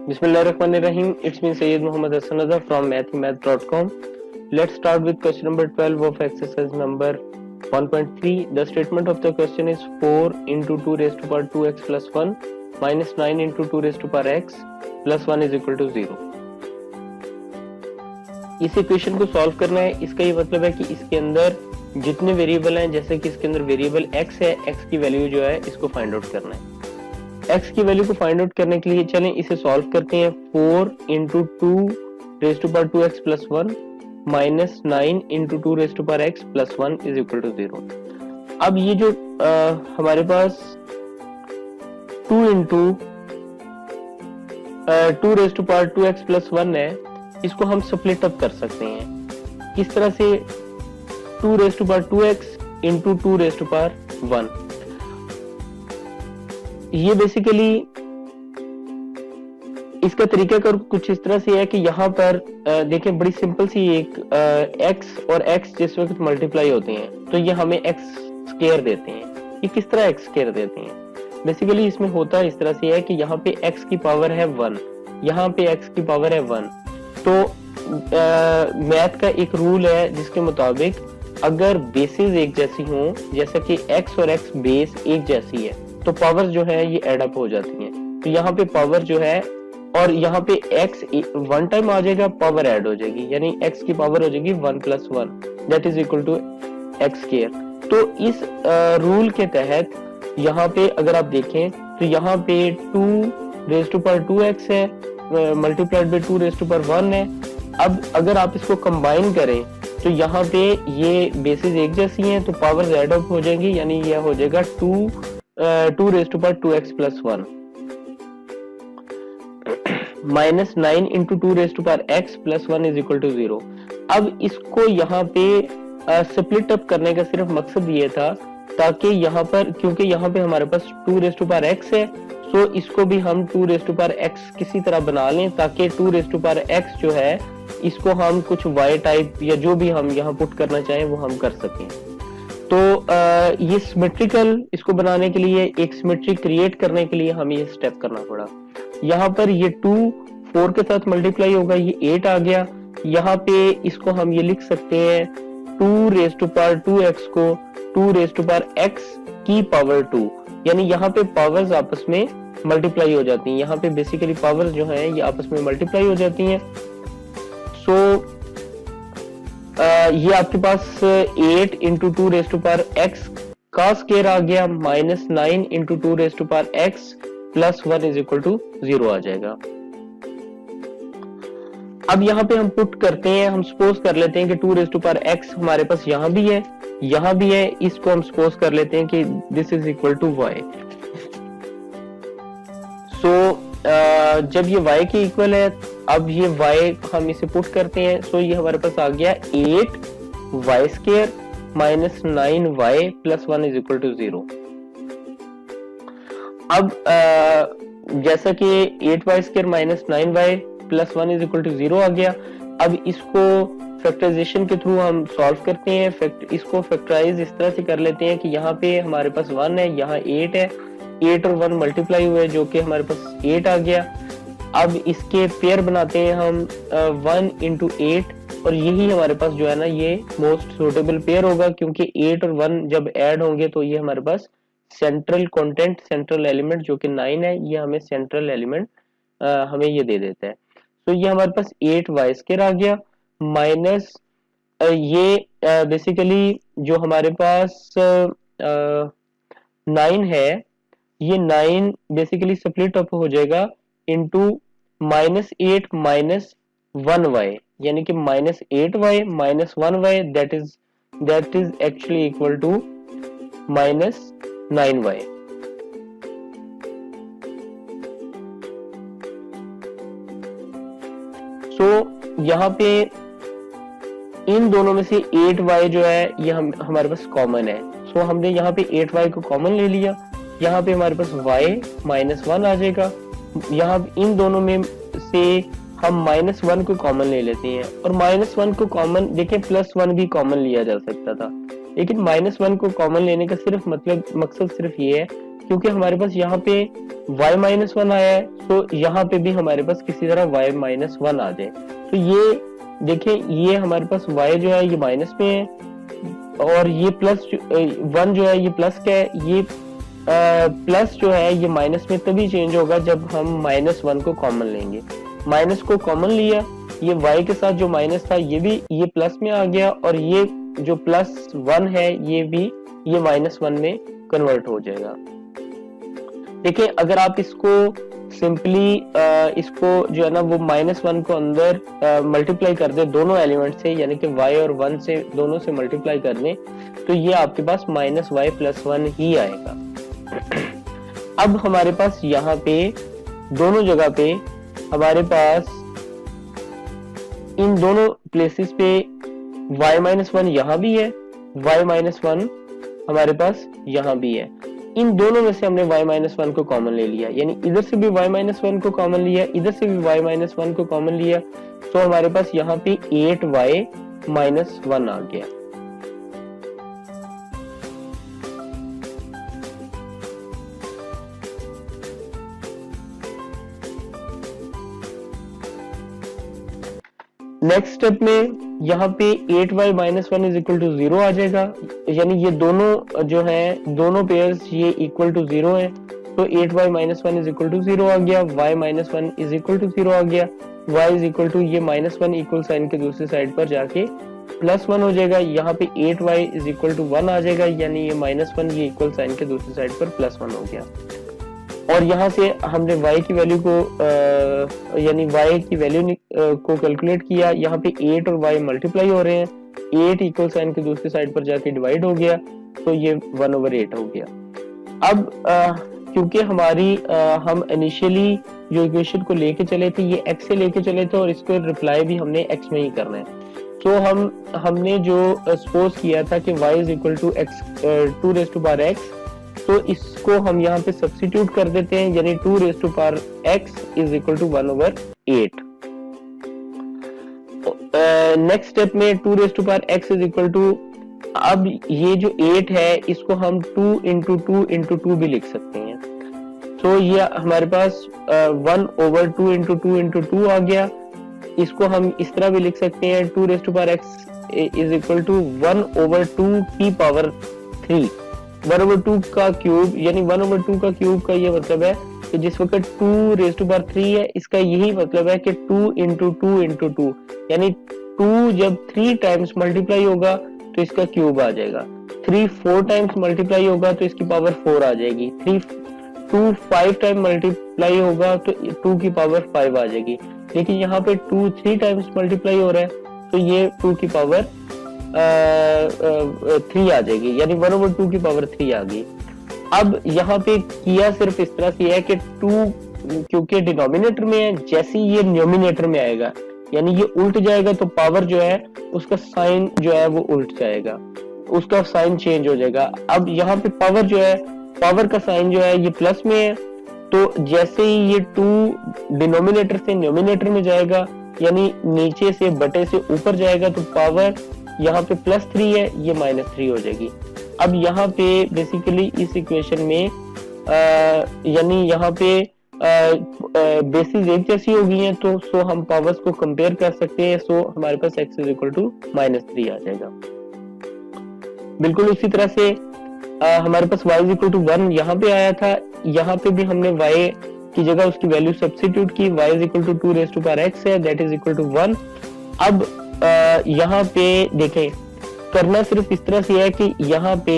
Bismillahirrahmanirrahim. It's me Sayyid Muhammad Hassan Azhar from mathemath.com. Let's start with question number 12 of exercise number 1.3. The statement of the question is 4 into 2 raised to power 2x plus 1 minus 9 into 2 raised to power x plus 1 is equal to 0. इस equation को solve करना है. इसका ये मतलब है कि इसके अंदर जितने वेरिएबल हैं, जैसे कि इसके अंदर वेरिएबल x है, x की वैल्यू जो है इसको फाइंड आउट करना है. x की वैल्यू को फाइंड आउट करने के लिए चलें इसे सॉल्व करते हैं. 4 into 2 raise to power 2x plus 1 minus 9 into 2 raise to power x plus 1 is equal to 0. अब ये जो हमारे पास 2 into 2 raise to power 2x plus 1 है, इसको हम स्प्लिट अप कर सकते हैं. किस तरह से? 2 raise to power 2x into 2 raise to power 1. ये बेसिकली इसका तरीका कर कुछ इस तरह से है कि यहाँ पर देखें, बड़ी सिंपल सी एक x और x जिस वक्त मल्टीप्लाई होते हैं तो ये हमें x स्क्वायर देते हैं. ये किस तरह x स्क्वायर देते हैं? बेसिकली इसमें होता इस तरह से है कि यहाँ पे x की पावर है 1, यहाँ पे x की पावर है 1. तो मैथ का एक रूल है जिसके मुताबिक अगर बेसिस एक जैसी हो, जैसा कि x और x बेस एक जैसी है, तो पावर जो है ये एड अप हो जाती हैं. तो यहाँ पे पावर जो है, और यहाँ पे x वन टाइम आ जाएगा, पावर ऐड हो जाएगी, यानी x की पावर हो जाएगी 1 plus 1 that is equal to x square. तो इस रूल के तहत यहाँ पे अगर आप देखें तो यहाँ पे 2 रेज टू पावर 2x है multiplied by 2 raise to power 1 है. अब अगर आप इसको कंबाइन करें तो यहाँ पे ये बेसिस एक जैसी हैं तो पावर ऐड अप हो जाएंगी, यानी यह हो जाएगा 2 raise to power 2x plus 1 minus 9 into 2 raise to power x plus 1 is equal to 0. अब इसको यहाँ पे स्प्लिट अप करने का सिर्फ मकसद ये था ताकि यहाँ पर, क्योंकि यहाँ पे हमारे पास 2 रेज टू पावर x है, सो इसको भी हम 2 रेज टू पावर x किसी तरह बना लें ताकि 2 रेज टू पावर x जो है इसको हम कुछ y टाइप या जो भी हम यहाँ पुट करना चाहें वो हम कर सकें. तो ये सिमेट्रिकल, इसको बनाने के लिए, एक सिमेट्री क्रिएट करने के लिए हमें ये स्टेप करना पड़ा. यहाँ पर ये 2 4 के साथ मल्टीप्लाई होगा, ये 8 आ गया. यहाँ पे इसको हम ये लिख सकते हैं 2 रेज टू पावर 2x को 2 रेज टू पावर x की पावर 2, यानी यहाँ पे पावर्स आपस में मल्टीप्लाई हो जाती हैं. यहाँ पे बेसिकली पावर्स जो हैं ये आपस में मल्टीप्लाई हो जाती हैं. सो ये आपके पास 8 into 2 raise to power x का स्क्वायर आ गया minus 9 into 2 raise to power x plus 1 is equal to 0 आ जाएगा. अब यहाँ पे हम पुट करते हैं, हम सपोज कर लेते हैं कि 2 रेज टू पावर x हमारे पास यहाँ भी है, यहाँ भी है. इसको हम सपोज कर लेते हैं कि this is equal to y. So जब ये y के इक्वल है, अब ये y हम इसे पुट करते हैं. सो ये हमारे पास आ गया 8y square minus 9y plus 1 is equal to 0. अब जैसा कि 8y square minus 9y plus 1 is equal to 0 आ गया. अब इसको फैक्टराइजेशन के थ्रू हम सॉल्व करते हैं. इसको फैक्टराइज इस तरह से कर लेते हैं कि यहाँ पे हमारे पास 1 है, यहाँ 8 है, 8 और 1 मल्टीप्लाई हुए जो कि हमारे पास 8 आ गया. अब इसके पेयर बनाते हैं हम 1 इंटू 8, और यही हमारे पास जो है ना ये मोस्ट सुटेबल पेयर होगा, क्योंकि 8 और 1 जब ऐड होंगे तो ये हमारे पास सेंट्रल कंटेंट, सेंट्रल एलिमेंट जो कि 9 है, ये हमें सेंट्रल एलिमेंट हमें ये दे देता है. तो ये हमारे पास 8y स्क्वायर आ गया माइनस ये बेसिकली जो हमारे पास 9 है, ये 9 बेसिकली स्प्लिट अप हो जाएगा इनटू माइनस 8 माइनस 1y, यानी कि minus 8y minus 1y that is actually equal to minus 9y. So यहाँ पे इन दोनों में से 8y जो है ये हमारे पास कॉमन है. सो हमने यहाँ पे 8y को कॉमन ले लिया. यहाँ पे हमारे पास y माइनस 1 आ जाएगा. यहाँ इन दोनों में से हम माइनस 1 को कॉमन ले लेते हैं, और माइनस 1 को कॉमन देखें, प्लस 1 भी कॉमन लिया जा सकता था, लेकिन माइनस 1 को कॉमन लेने का सिर्फ मकसद सिर्फ ये है क्योंकि हमारे पास यहाँ पे y माइनस वन आया है, तो यहाँ पे भी हमारे पास किसी तरह y माइनस वन आ जाए। तो ये देखें, ये हमारे पास y जो है ये माइनस में है, और ये प्लस वन जो है ये प्लस का है, ये प्लस जो है ये माइनस में तभी चेंज होगा जब हम माइनस वन को कॉमन लेंगे। माइनस को कॉमन लिया, ये y के साथ जो माइनस था ये भी ये प्लस में आ गया, और ये जो प्लस वन है ये भी ये माइनस वन में कन्वर्ट हो जाएगा। देखिए अगर आप इसको सिंपली इसको जो है ना वो माइनस वन को अंदर मल्टीप्लाई कर दे दोनों एलिमेंट से, यानी कि y और वन से दोनों से मल्टीप्लाई कर दें, तो ये आपके पास माइनस वाई प्लस वन ही आएगा। अब हमारे पास यहाँ पे दोनों जगह पे हमारे पास इन दोनों प्लेसेस पे y माइनस वन यहाँ भी है, y माइनस वन हमारे पास यहाँ भी है। इन दोनों में से हमने y माइनस वन को कॉमन ले लिया, यानी इधर से भी y माइनस वन को कॉमन लिया, इधर से भी y माइनस वन को कॉमन लिया, तो हमारे पास यहाँ पे 8y माइनस वन आ गया। नेक्स्ट स्टेप में यहाँ पे 8y minus one is equal to 0 आ जाएगा, यानी ये दोनों जो है दोनों पेयर्स ये इक्वल टू 0 है, तो 8y minus one is equal to 0 आ गया, y minus one is equal to 0 आ गया, y इज इक्वल टू ये माइनस वन इक्वल साइन के दूसरी साइड पर जाके प्लस वन हो जाएगा, यहाँ पे 8y इज इक्वल टू 1 आ जाएगा, यानी ये माइनस वन ये इक्वल साइन के दूसरी साइड पर प्लस वन हो गया। और यहाँ से हमने y की वैल्यू को यानी y की वैल्यू को कैलकुलेट किया, यहाँ पे 8 और y मल्टीप्लाई हो रहे हैं, 8 इक्वल साइन के दूसरी साइड पर जाके डिवाइड हो गया, तो ये 1/8 हो गया। अब क्योंकि हमारी हम इनिशियली जो इक्वेशन को लेके चले थे ये x से लेके चले थे, और इसको रिप्लाई भी हमने x में ही करना है, तो हमने जो सपोज किया था कि y is equal to x 2 raise to power x, तो इसको हम यहाँ पे सब्स्टिट्यूट कर देते हैं, यानी 2 raise to power x is equal to 1/8। Next step में 2 raise to power x is equal to, अब ये जो 8 है इसको हम 2 इंटू 2 इंटू 2 भी लिख सकते हैं, तो ये हमारे पास 1/2 इंटू 2 इंटू 2 आ गया। इसको हम इस तरह भी लिख सकते हैं 2 raise to power x is equal to 1/2 की पावर 3, 1/2 का क्यूब, यानी 1/2 का क्यूब का ये मतलब है कि जिस वक्त 2 रेज़ टू पावर 3 है इसका यही मतलब है कि 2 इंटू 2 इंटू 2, यानी 2 जब 3 टाइम्स मल्टीप्लाई होगा तो इसका क्यूब आ जाएगा, 3 4 टाइम्स मल्टीप्लाई होगा तो इसकी पावर 4 आ जाएगी, 2 5 टाइम मल्टीप्लाई होगा तो 2 की पावर 5 आ जाएगी। लेकिन यहाँ पे 2 3 टाइम्स मल्टीप्लाई हो रहा है तो ये 2 की पावर 3 आ जाएगी, यानी 1/2 की पावर 3 आ गई। अब यहाँ पे किया सिर्फ इस तरह से है कि 2 क्योंकि डिनोमिनेटर में है, जैसे ये न्यूमिनेटर में आएगा यानी ये उल्ट जाएगा, तो पावर जो है उसका साइन जो है वो उल्ट जाएगा, उसका साइन चेंज हो जाएगा। अब यहाँ पे पावर जो है, पावर का साइन जो है ये प्लस में है, तो जैसे ही ये 2 डिनोमिनेटर से न्यूमिनेटर में जाएगा, यानी नीचे से बटे से ऊपर जाएगा, तो पावर यहाँ पे +3 है, ये -3 हो जाएगी। अब यहाँ पे बेसिकली इस इक्वेशन में यानी यहाँ पे बेसिस एक जैसी हो गई हैं, तो सो हम पावर्स को कंपेयर कर सकते हैं, सो हमारे पास x इज इक्वल टू -3 आ जाएगा। बिल्कुल उसी तरह से हमारे पास y इज इक्वल टू 1 यहाँ पे आया था, यहाँ पे भी हमने y की जगह उसकी वैल्यू सब्स्टिट्यूट की, y is equal to 2 raise to power x है, दैट इज इक्वल टू 1। अब यहाँ पे देखें, करना सिर्फ इस तरह से है कि यहाँ पे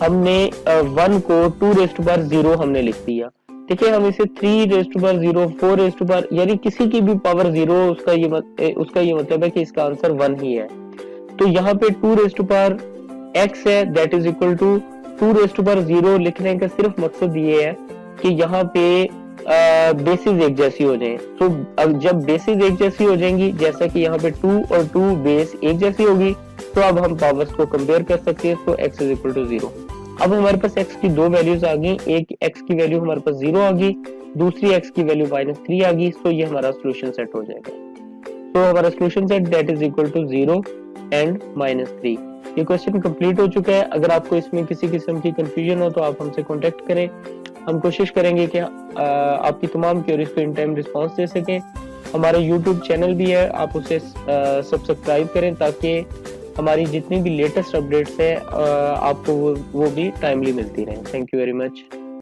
हमने 1 को 2 रेज़ टू पावर 0 हमने लिख दिया। देखिए हम इसे 3 raise to power 0, 4 raise to power, यानी किसी की भी पावर 0, उसका ये मतलब है कि इसका आंसर 1 ही है। तो यहाँ पे 2 रेज़ टू पावर x है, that is equal to 2 raise to power 0 लिखने का सिर्फ मकसद ये है कि यहाँ पे बेसिस एक जैसी हो जाए। तो अब जब बेसिस एक जैसी हो जाएंगी, जैसा कि यहाँ पे 2 और 2 बेस एक जैसी होगी, तो अब हम पावर्स को कंपेयर कर सकते हैं, तो x इज इक्वल टू 0। अब हमारे पास x की 2 वैल्यूज आ गई, एक x की वैल्यू हमारे पास 0 आ गई, दूसरी x की वैल्यू -3 आ गई, तो ये हमारा सोल्यूशन सेट हो जाएगा। तो हमारा solution set that is equal to 0 and -3। ये क्वेश्चन कंप्लीट हो चुका है। अगर आपको इसमें किसी किस्म की कंफ्यूजन हो तो आप हमसे कांटेक्ट करें। हम कोशिश करेंगे कि आपकी तमाम क्वेरीज को इन टाइम रिस्पांस दे सकें। हमारा यूट्यूब चैनल भी है, आप उसे सब्सक्राइब करें ताकि हमारी जितनी भी लेटेस्ट अपडेट्स है आपको वो भी टाइमली मिलती रहें। Thank you very much.